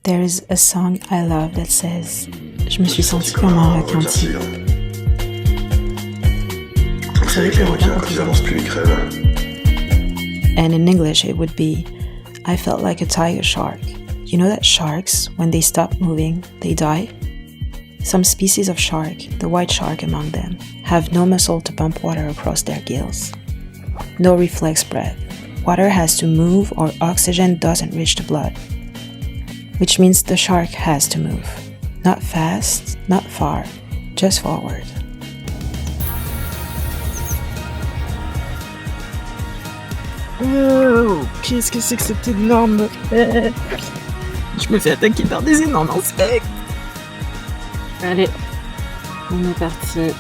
There's a song I love that says Je me suis sentie comme un requin tigre. C'est avec les requins quand ils avancent plus, ils crèvent. And in English it would be I felt like a tiger shark. You know that sharks, when they stop moving, they die? Some species of shark, the white shark among them, have no muscle to pump water across their gills. No reflex breath. Water has to move or oxygen doesn't reach the blood. Which means the shark has to move. Not fast, not far, just forward. Oh, qu'est-ce que c'est que cette énorme... Je me fais attaquer par des énormes insectes. Allez, on est parti.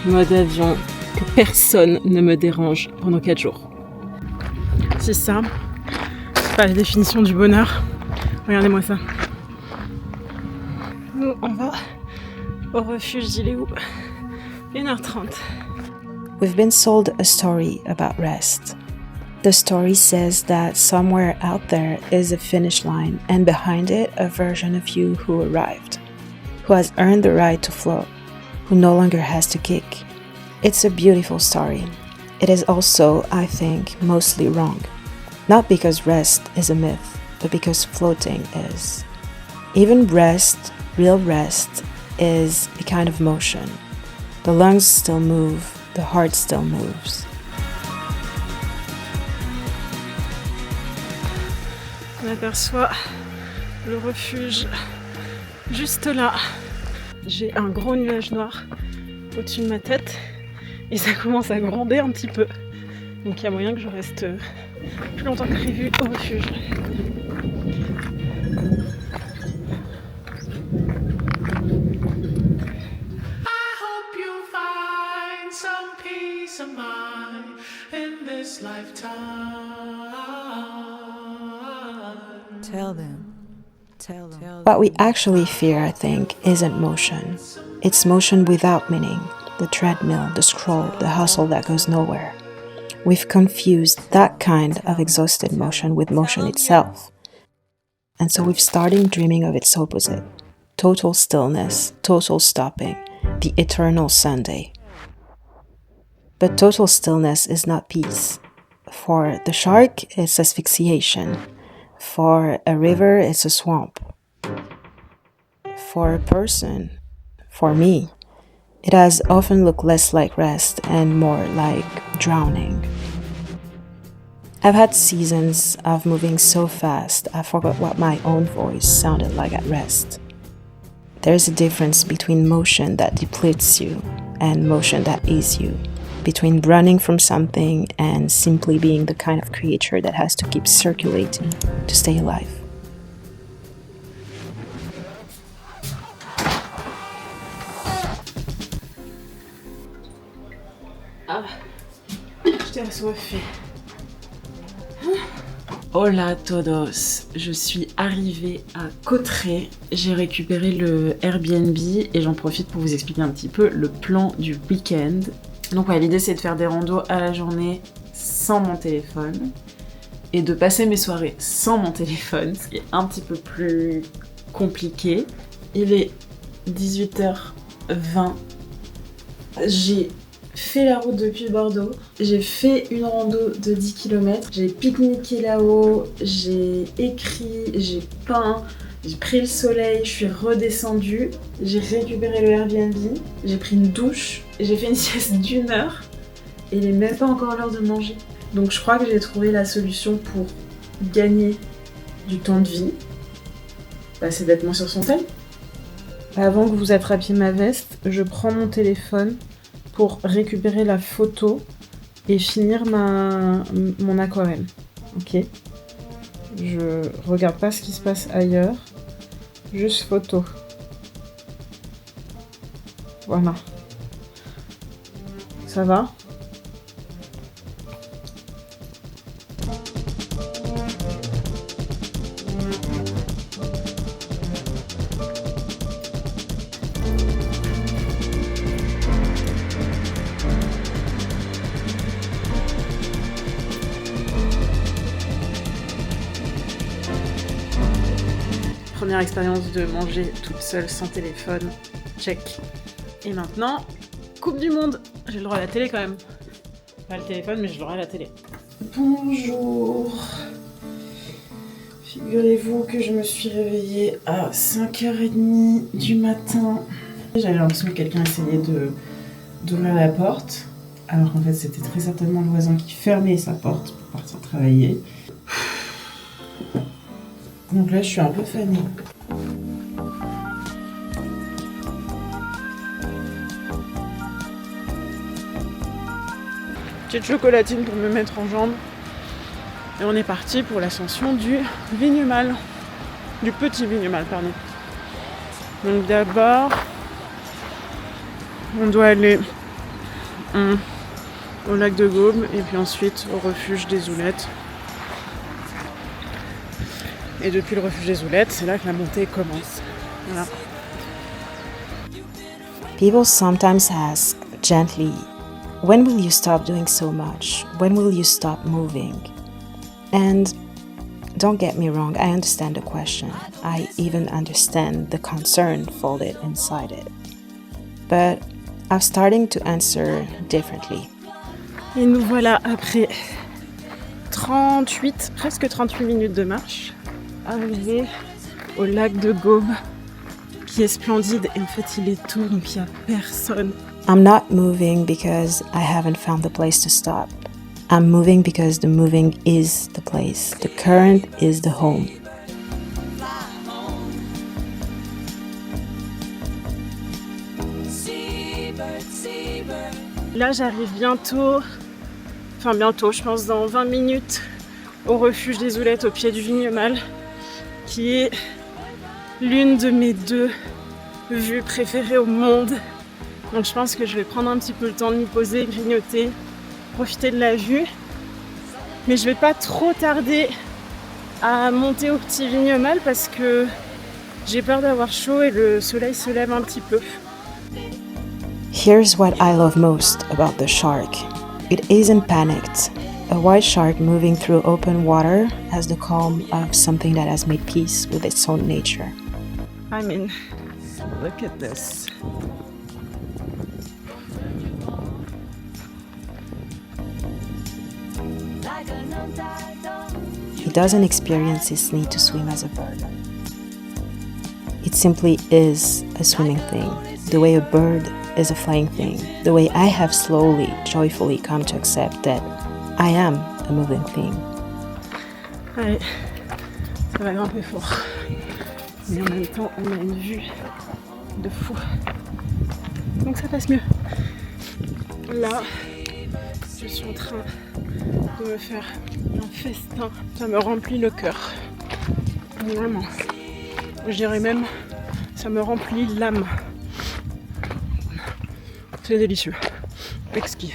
Mode avion, que personne ne me dérange pendant 4 jours. C'est ça, c'est pas la définition du bonheur. Regardez-moi ça. Nous, on va au refuge, il est où ? 1h30. We've been sold a story about rest. The story says that somewhere out there is a finish line, and behind it, a version of you who arrived, who has earned the right to float, who no longer has to kick. It's a beautiful story. It is also, I think, mostly wrong. Not because rest is a myth, but because floating is. Even rest, real rest, is a kind of motion. The lungs still move, the heart still moves. On aperçoit le refuge juste là. J'ai un gros nuage noir au-dessus de ma tête et ça commence à gronder un petit peu. Donc il y a moyen que je reste plus longtemps que prévu au refuge. I hope you find some peace of mind in this lifetime. Tell them. What we actually fear, I think, isn't motion. It's motion without meaning. The treadmill, the scroll, the hustle that goes nowhere. We've confused that kind of exhausted motion with motion itself. And so we've started dreaming of its opposite. Total stillness, total stopping, the eternal Sunday. But total stillness is not peace. For the shark, it's asphyxiation. For a river, it's a swamp. For a person, for me, it has often looked less like rest and more like drowning. I've had seasons of moving so fast I forgot what my own voice sounded like at rest. There's a difference between motion that depletes you and motion that is you, between running from something and simply being the kind of creature that has to keep circulating to stay alive. Ah, j'étais assoiffée. Hola todos, je suis arrivée à Cauterets, j'ai récupéré le Airbnb et j'en profite pour vous expliquer un petit peu le plan du week-end. Donc ouais, l'idée c'est de faire des randos à la journée sans mon téléphone et de passer mes soirées sans mon téléphone, ce qui est un petit peu plus compliqué. Il est 18h20, j'ai fait la route depuis Bordeaux, j'ai fait une rando de 10 km, j'ai pique-niqué là-haut, j'ai écrit, j'ai peint, j'ai pris le soleil, je suis redescendue, j'ai récupéré le Airbnb, j'ai pris une douche, j'ai fait une sieste d'1 heure et il est même pas encore l'heure de manger. Donc je crois que j'ai trouvé la solution pour gagner du temps de vie, c'est d'être moins sur son tel. Avant que vous attrapiez ma veste, je prends mon téléphone pour récupérer la photo et finir mon aquarelle. Ok ? Je regarde pas ce qui se passe ailleurs, juste photo. Voilà. Ça va ? Première expérience de manger toute seule sans téléphone, check. Et maintenant, Coupe du Monde. J'ai le droit à la télé quand même. Pas le téléphone, mais j'ai le droit à la télé. Bonjour. Figurez-vous que je me suis réveillée à 5h30 du matin. J'avais l'impression que quelqu'un essayait d'ouvrir la porte, alors qu'en fait c'était très certainement le voisin qui fermait sa porte pour partir travailler. Donc là je suis un peu fanée. Petite chocolatine pour me mettre en jambe. Et on est parti pour l'ascension du Vignemale. Du petit Vignemale, pardon. Donc d'abord, on doit aller au lac de Gaume et puis ensuite au refuge des Oulettes. Et depuis le refuge des Oulettes, c'est là que la montée commence. Voilà. People sometimes ask gently, when will you stop doing so much? When will you stop moving? And don't get me wrong, I understand the question. I even understand the concern folded inside it. But I'm starting to answer differently. Et nous voilà après presque 38 minutes de marche, arrivés au lac de Gaume, qui est splendide. Et en fait, il est tôt, donc il n'y a personne. I'm not moving because I haven't found the place to stop. I'm moving because the moving is the place. The current is the home. Là, j'arrive bientôt, je pense dans 20 minutes, au refuge des Oulettes, au pied du Vignemale, qui est l'une de mes 2 vues préférées au monde. Donc je pense que je vais prendre un petit peu le temps de m'y poser, grignoter, profiter de la vue. Mais je vais pas trop tarder à monter au petit Vignemale parce que j'ai peur d'avoir chaud et le soleil se lève un petit peu. Here's what I love most about the shark. It isn't panicked. A white shark moving through open water has the calm of something that has made peace with its own nature. I mean, look at this. He doesn't experience his need to swim as a bird. It simply is a swimming thing, the way a bird is a flying thing, the way I have slowly, joyfully come to accept that I am a moving thing. Ouais, ça va grimper fort. Mais en même temps, on a une vue de fou. Donc ça passe mieux. Là, je suis en train de me faire un festin. Ça me remplit le cœur. Vraiment. Je dirais même, ça me remplit l'âme. C'est délicieux. Exquis.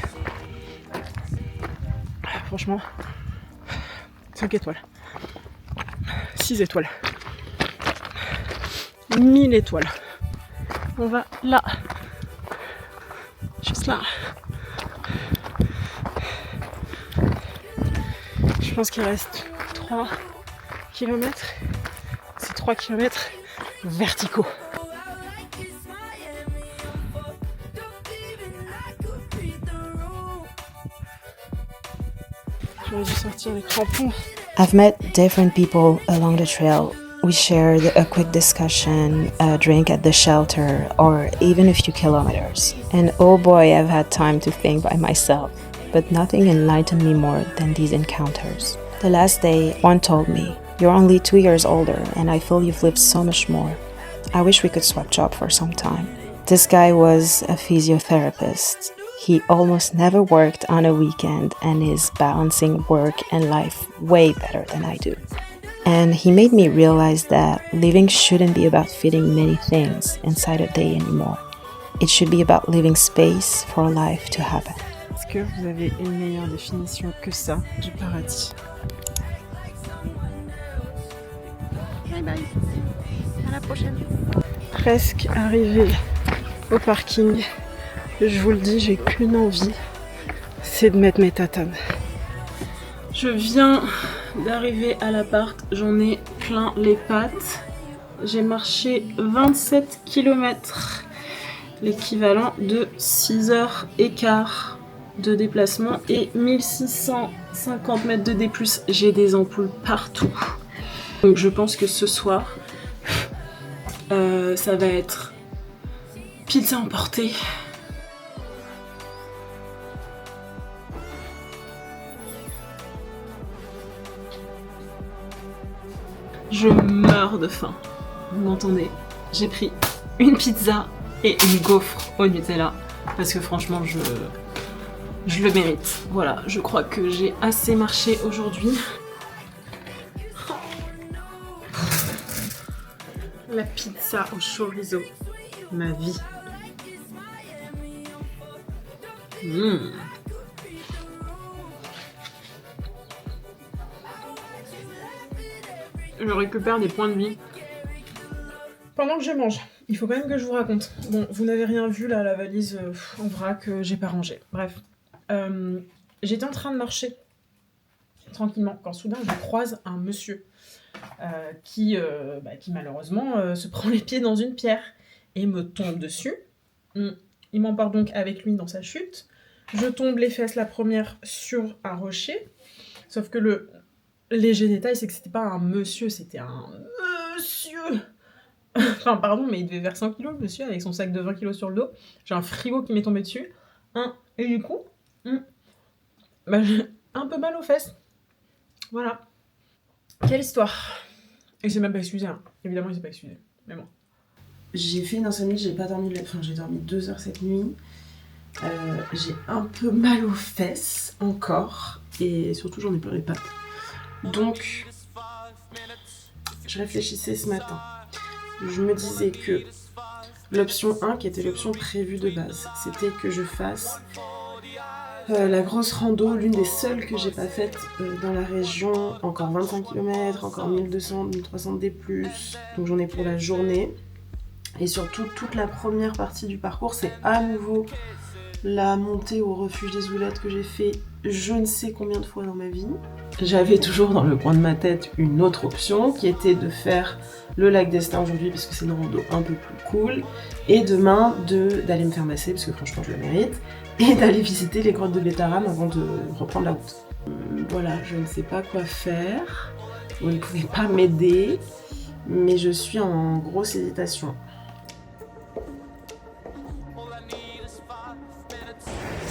Franchement, 5 étoiles. 6 étoiles. 1000 étoiles. On va là. Juste là. Je pense qu'il reste 3 km. C'est 3 km verticaux. J'aurais dû sortir les crampons. I've met different people along the trail. We shared a quick discussion, a drink at the shelter, or even a few kilometers. And oh boy, I've had time to think by myself. But nothing enlightened me more than these encounters. The last day, one told me, "You're only 2 years older, and I feel you've lived so much more. I wish we could swap jobs for some time." This guy was a physiotherapist. He almost never worked on a weekend and is balancing work and life way better than I do. And he made me realize that living shouldn't be about fitting many things inside a day anymore. It should be about leaving space for life to happen. Est-ce que vous avez une meilleure définition que ça du paradis? Bye bye. À la prochaine. Presque arrivé au parking. Je vous le dis, j'ai qu'une envie, c'est de mettre mes tatanes. Je viens d'arriver à l'appart, j'en ai plein les pattes. J'ai marché 27 km, l'équivalent de 6h15 de déplacement et 1650 mètres de D+. J'ai des ampoules partout. Donc je pense que ce soir, ça va être pizza emportée. Je meurs de faim. Vous m'entendez? J'ai pris une pizza et une gaufre au Nutella parce que franchement je le mérite. Voilà, je crois que j'ai assez marché aujourd'hui. La pizza au chorizo, ma vie. Je récupère des points de vie. Pendant que je mange, il faut quand même que je vous raconte. Bon, vous n'avez rien vu là, la valise en vrac, j'ai pas rangé. Bref, j'étais en train de marcher tranquillement quand soudain je croise un monsieur qui malheureusement se prend les pieds dans une pierre et me tombe dessus. Il m'emporte donc avec lui dans sa chute. Je tombe les fesses la première sur un rocher, sauf que le léger détail, c'est que c'était pas un monsieur, c'était un monsieur. Enfin, pardon, mais il devait faire 100 kilos, le monsieur, avec son sac de 20 kilos sur le dos. J'ai un frigo qui m'est tombé dessus. Et du coup, j'ai un peu mal aux fesses. Voilà. Quelle histoire. Et c'est même pas excusé, hein. Évidemment, il s'est pas excusé. Mais bon. J'ai fait une insomnie, j'ai pas dormi, j'ai dormi 2 heures cette nuit. J'ai un peu mal aux fesses, encore. Et surtout, j'en ai plein les pattes. Donc, je réfléchissais ce matin. Je me disais que l'option 1, qui était l'option prévue de base, c'était que je fasse la grosse rando, l'une des seules que j'ai pas faite dans la région, encore 25 km, encore 1200, 1300 D+, donc j'en ai pour la journée. Et surtout, toute la première partie du parcours, c'est à nouveau la montée au refuge des Oulettes que j'ai fait je ne sais combien de fois dans ma vie. J'avais toujours dans le coin de ma tête une autre option qui était de faire le lac d'Estaing aujourd'hui parce que c'est une rando un peu plus cool, et demain d'aller me faire masser parce que franchement je le mérite, et d'aller visiter les grottes de Bétarame avant de reprendre la route. Voilà, je ne sais pas quoi faire, vous ne pouvez pas m'aider, mais je suis en grosse hésitation.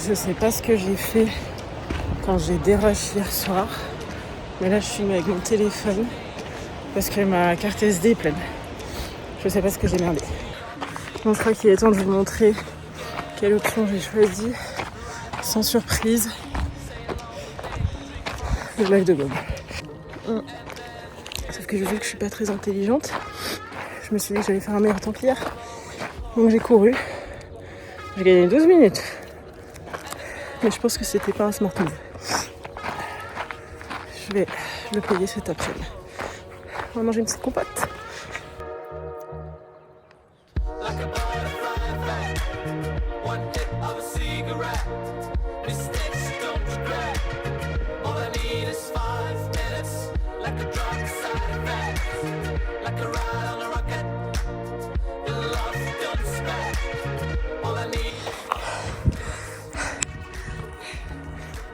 Je sais pas ce que j'ai fait quand j'ai dérush hier soir, mais là je filme avec mon téléphone parce que ma carte SD est pleine. Je sais pas ce que j'ai merdé. Donc je crois qu'il est temps de vous montrer quelle option j'ai choisie, sans surprise, le lac de Gaume. Sauf que je sais que je suis pas très intelligente, je me suis dit que j'allais faire un meilleur temps qu'hier, donc j'ai couru, j'ai gagné 12 minutes. Mais je pense que c'était pas un smart move. Je vais le payer cet après-midi. On va manger une petite compote.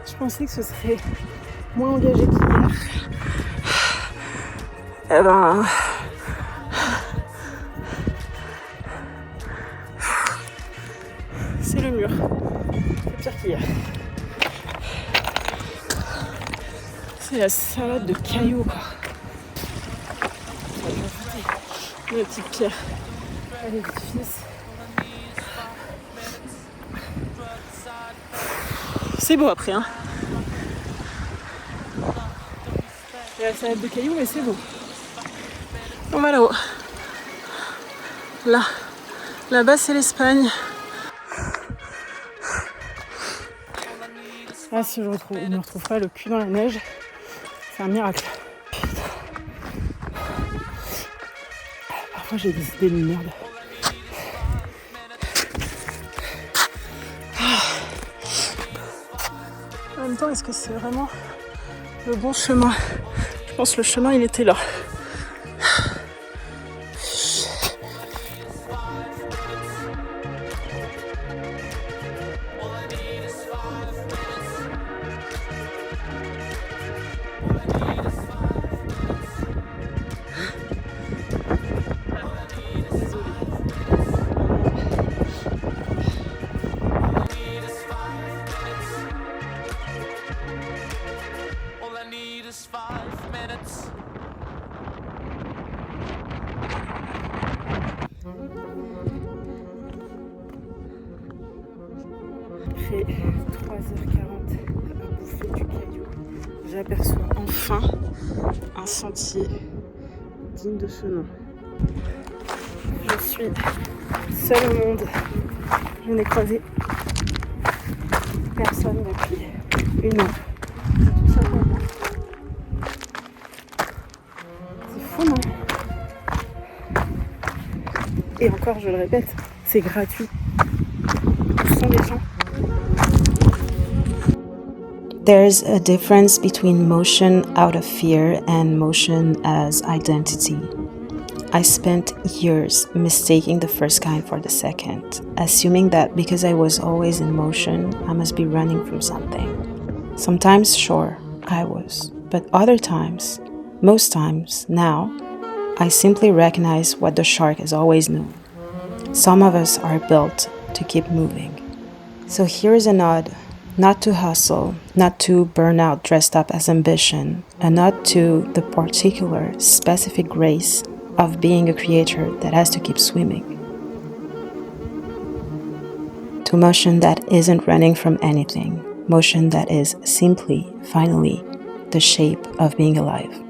Je pensais que ce serait moins engagé qu'hier. Eh ben... c'est le mur. C'est pire qu'hier. C'est la salade de cailloux, quoi. Les petites pierres. Allez, petit-fils. C'est beau après, hein. Il y a la salade de cailloux, mais c'est beau. On va là-haut. Là-bas, c'est l'Espagne. Ah, si je ne retrouve pas le cul dans la neige, c'est un miracle. Putain. Parfois, j'ai des idées de merde. En même temps, est-ce que c'est vraiment le bon chemin? Je pense que le chemin, il était là. après 3h40 à bouffer du caillou, j'aperçois enfin un sentier digne de ce nom. Je suis seule au monde. Je n'ai croisé personne depuis 1 an. Tout simplement. C'est fou, non? Et encore, je le répète, c'est gratuit. Où sont les gens? There's a difference between motion out of fear and motion as identity. I spent years mistaking the first kind for the second, assuming that because I was always in motion, I must be running from something. Sometimes, sure, I was, but other times, most times, now, I simply recognize what the shark has always known. Some of us are built to keep moving. So here's a nod, not to hustle, not to burn out dressed up as ambition, a nod to the particular, specific grace of being a creature that has to keep swimming. To motion that isn't running from anything, motion that is simply, finally, the shape of being alive.